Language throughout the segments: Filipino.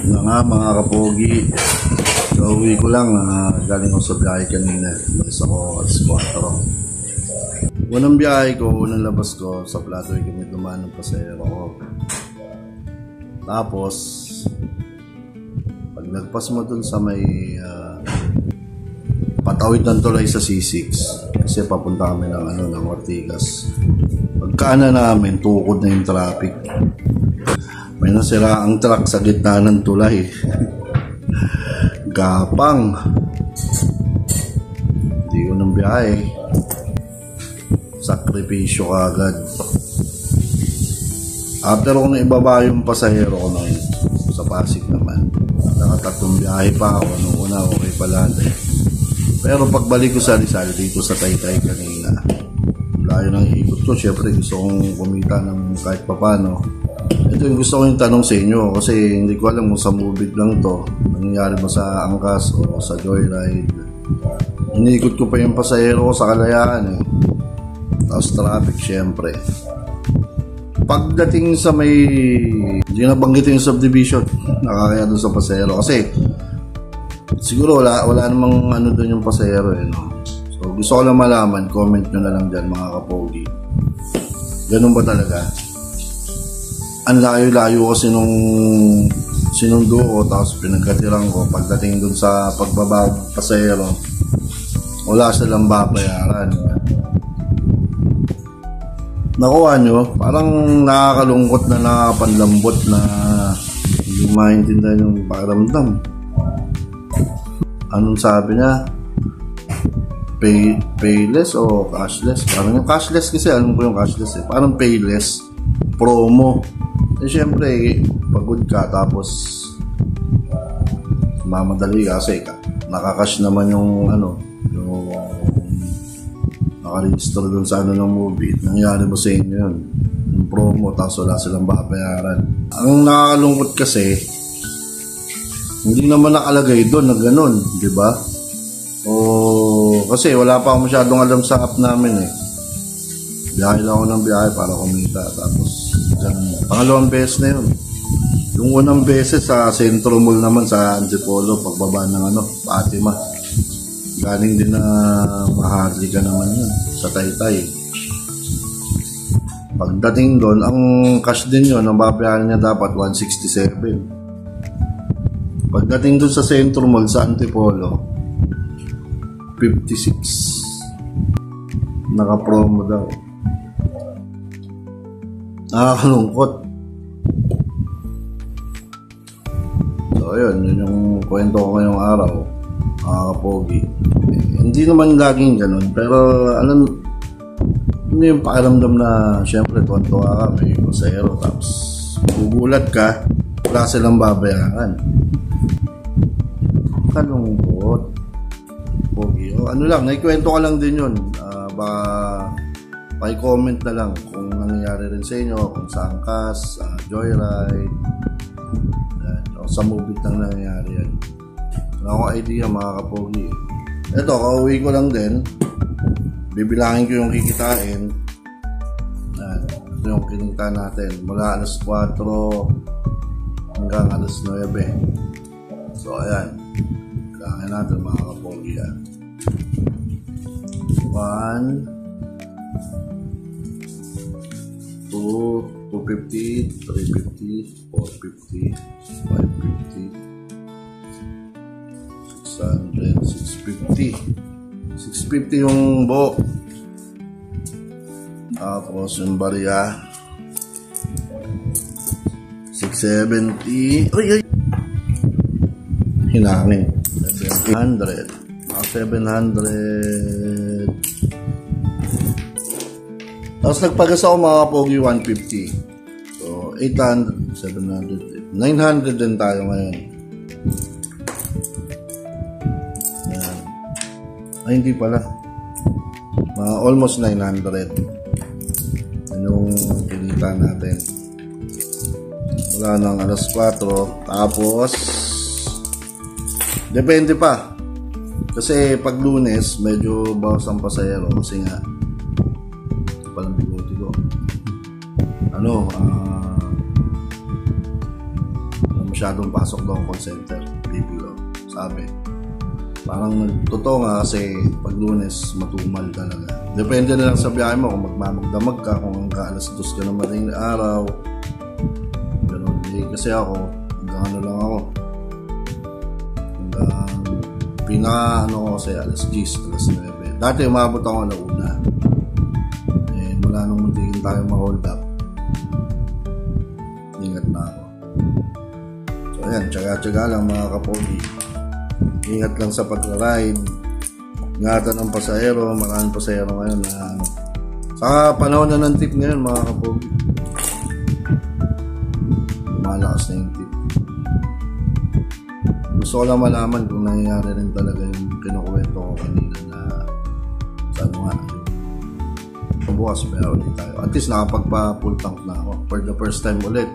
Na nga mga kapogi, kauwi ko lang, galing ako sa biyahe kanina. Mas ako alas 4. Unang biyahe ko, unang labas ko, sa Plato kami dumaan ng pasahero ko. Tapos, pag nagpas mo dun sa may patawid ng tulay sa C6, kasi papunta kami ng Ortigas. Pagkaana namin, tukod na yung traffic. May nasira ang truck sa gitna ng tulay. Gapang. Hindi ko nang biyahe. Sakripisyo agad. After ko na ibaba yung pasahero ko noon, sa Pasig naman, nakatatlong biyahe pa ako. Nung una, okay pala. Pero pagbalik ko sa Rizal, dito sa Taytay kanina, layo ng ikot ko. Siyempre gusto kong kumita ng kahit papano. Ito yung gusto ko yung tanong sa inyo, kasi hindi ko alam kung sa Movit lang to, nangyayari ba sa Angkas o sa Joyride. Inikot ko pa yung pasahero ko sa Kalayaan eh. Tapos traffic syempre. Pagdating sa may, hindi nabanggit yung subdivision, nakakaya doon sa pasahero kasi siguro wala namang ano doon yung pasahero eh, no? So gusto ko lang malaman, comment nyo na lang dyan mga kapogi. Ganun ba talaga? Ang layo-layo kasi nung sinundo ko, tapos pinagkatiran ko pagdating dun sa pagbaba pasahero, wala silang babayaran. Nakuha nyo, parang nakakalungkot na nakapanlambot na hindi maintindihan yung pakiramdam. Anong sabi niya? Payless o cashless? Parang yung cashless kasi, alam ko yung cashless eh. Parang payless, promo. Eh syempre, pagod ka tapos mamadali kasi nakakash naman yung yung nakaregister dun sa ng movie. Nangyari ba sa inyo yun? Yung promo, tapos wala silang babayaran. Ang nakakalungkot kasi, hindi naman nakalagay doon na ganun, di ba? O kasi wala pa ako masyadong alam sa app namin eh. Biyahe lang ako ng biyahe para kumita. Tapos dyan, pangalawang beses na yun. Yung unang beses sa Centro Mall naman sa Antipolo, pagbaba ng Fatima. Galing din na mahadli ka naman yun sa Taytay. Pagdating doon, ang cash din yun, ang babayaran niya dapat 167. Pagdating doon sa Centro Mall sa Antipolo, 56. Naka-promo daw. Nakakalungkot. So yun yung kwento ko ngayong araw, mga kapogi. Hindi naman laging ganun, pero alam, hindi yung pakiramdam na syempre tuwan-tuwa ka, may pasahero, tapos gugulat ka, wala silang babayaran. Kalungkot. Pogi. O, naikwento ka lang din yun. Paki-comment na lang kung nangyayari rin sa inyo, kung sa Angkas, sa Joyride, o sa Movit lang nangyayari yan. Wala akong idea mga kapogi. Ito, kauwi ko lang din. Bibilangin ko yung kikitain. Ito yung kinita natin. Mula alas 4 hanggang alas 9. So, ayan. Kailangan natin mga kapogi yan. 1, 2, 250, 350, 450, 550, 600, 650. 650 yung buo. Tapos yung barya 670. Ay! Hinangin 700. 700. Tapos nagpagas ako mga kapogi 150. So 800, 700, 900 din tayo ngayon. Yan. Ay hindi pala, almost 900. Yan yung kinita natin. Wala nang alas 4. Tapos depende pa. Kasi pag Lunes, medyo bawas ang pasahero kasi nga palang bigote ko. masyadong pasok daw ang call center. BPO, sabi. Parang totoo nga kasi pag Lunes matumal talaga. Depende na lang sa biyahe mo kung magmamagdamag ka, kung hanggang alas 2 ka na madaling araw. Ganun. Kasi ako, hanggang ano lang ako. Hanggang ko kasi alas 10, alas 9. Dati umabot ako na una. Mula nung muntikin tayo ma-hold up, ingat na ako. So ayan, tsaga-tsaga lang mga kapogi. Ingat lang sa pag-ride. Ingatan ng pasahero. Maraming pasahero ngayon na sa panahon na ng tip ngayon mga kapogi. Malakas na yung tip. Gusto ko lang malaman kung nangyayari rin talaga yung kinukwento ko kanina na sa ano nga bukas pero ulit tayo. At least nakapagpa-full tank na ako for the first time ulit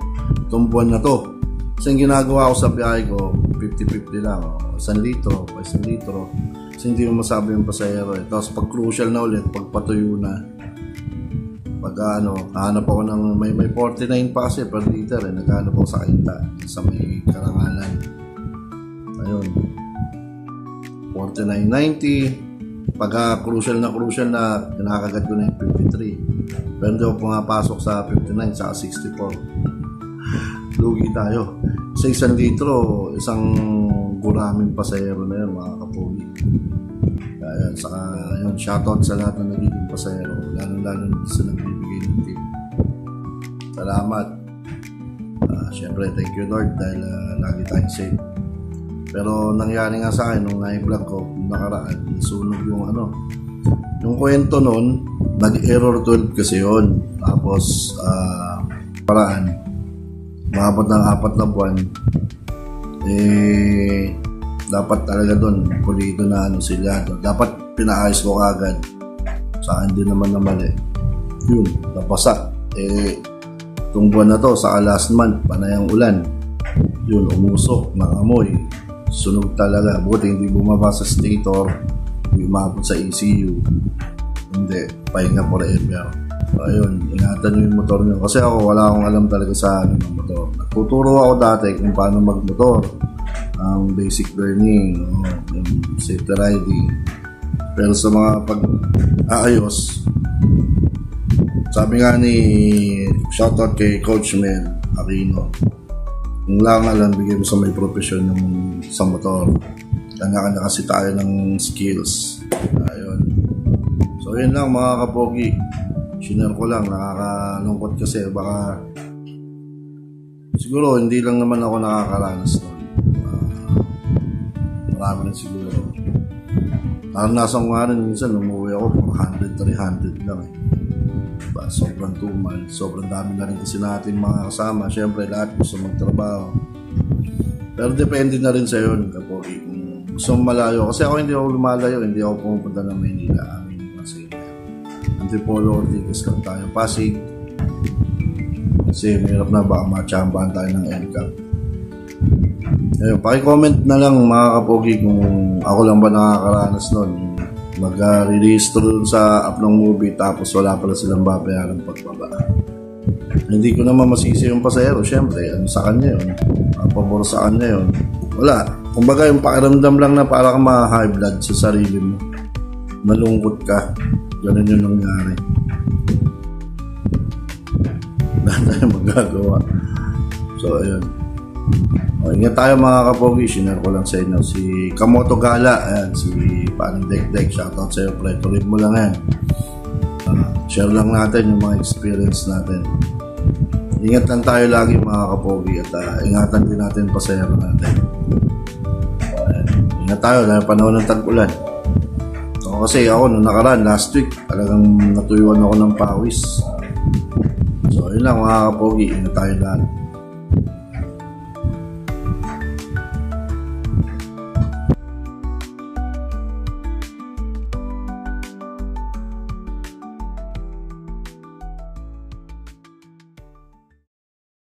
itong buwan na to. Kasi yung ginagawa ko sa biyahe ko 50-50 lang, 1 litro, 1 litro. Kasi hindi mo masabi yung pasahero eh. Tapos pag crucial na ulit, pag patuyo na, pag hahanap ako ng may 49 pa kasi per liter eh. Naghahanap ako sa Kainta, sa may Karangalan. Ayun, 49.90. Pag crucial na, kinakagat ko na yung 53. Pero hindi ako pumapasok sa 59, sa 64. Lugi tayo. Sa 1 litro, isang guraming pasahero na yun, mga kapogi. Kaya, saka, yun, shoutout sa lahat na nagiging pasahero. Lalo sa nagbibigay ng tip. Salamat. Siyempre, thank you Lord dahil lagi tayong safe. Pero nangyari nga sa akin nung na-vlog ko, nakaraan, nasunog yung kwento nun, nag-error 12 kasi yun. Tapos, paraan, maabot ng 4 na buwan, dapat talaga doon, pulido na sila doon. Dapat pinaayos ko kagad. Sa akin din naman na mali. Yun, napasa. Itong buwan na to, sa last month, panayang ulan. Yun, umusok, nakamoy. Sunog talaga. Buti hindi bumaba sa stator, hindi umabot sa ECU. Hindi, pahinga forever. Ayun, ingatan nyo yung motor nyo. Kasi ako, wala akong alam talaga sa ng motor. Nagtuturo ako dati kung paano magmotor. Ang basic learning, yung safety riding. Pero sa mga pag-aayos, sabi nga ni shoutout kay Coach Mel Aquino, kung lang alam, bigay mo sa may profesyon yung sa motor. Kanya-kanya kasi tayo ng skills. Ayun. So yun lang mga kapogi. Sinare ko lang, nakakalungkot kasi baka siguro hindi lang naman ako nakakaranas nun. Marami rin siguro. Naranasan ko nga rin minsan, umuwi ako 400-300 lang eh. Diba? Sobrang tumal, sobrang dami na rin kasi natin mga kasama. Siyempre lahat gusto magtrabaho. Pero depende na rin sa yun kapogi. Kung gusto malayo, kasi ako hindi ako lumalayo, hindi ako pumupunta ng Maynila. Antipolo Ortigas lang tayo, Pasig. Kasi mahirap na baka matsambahan tayo ng NCAP. Ayun, paki-comment na lang mga kapogi kung ako lang ba nakakaranas nun. Mag-release dun sa app ng movie tapos wala pala silang babayaran pagbaba. Hindi ko naman masisi yung pasahero, syempre, sa kanya yun. Pabor sa kanya yun. Wala. Kumbaga yung pakiramdam lang na para kang ma-high blood sa sarili mo. Malungkot ka. Ganun yung nangyari. Wala tayong magagawa. So, ayun. Ingat tayo mga kapogi. Sinare ko lang sa inyo. Si Kamoto Gala. Ayan, si Paring Dek-Dek. Shoutout sa iyo, pre. Tuloy mo lang yan. Share lang natin yung mga experience natin. Ingat lang tayo lagi mga kapogi. At ingatan din natin pasahero natin. Ingat tayo dahil panahon ng tag-ulan. Kasi ako nung nakaraan, last week, talagang natuyuan ako ng pawis. So, yun lang mga kapogi. Ingat tayo lahat.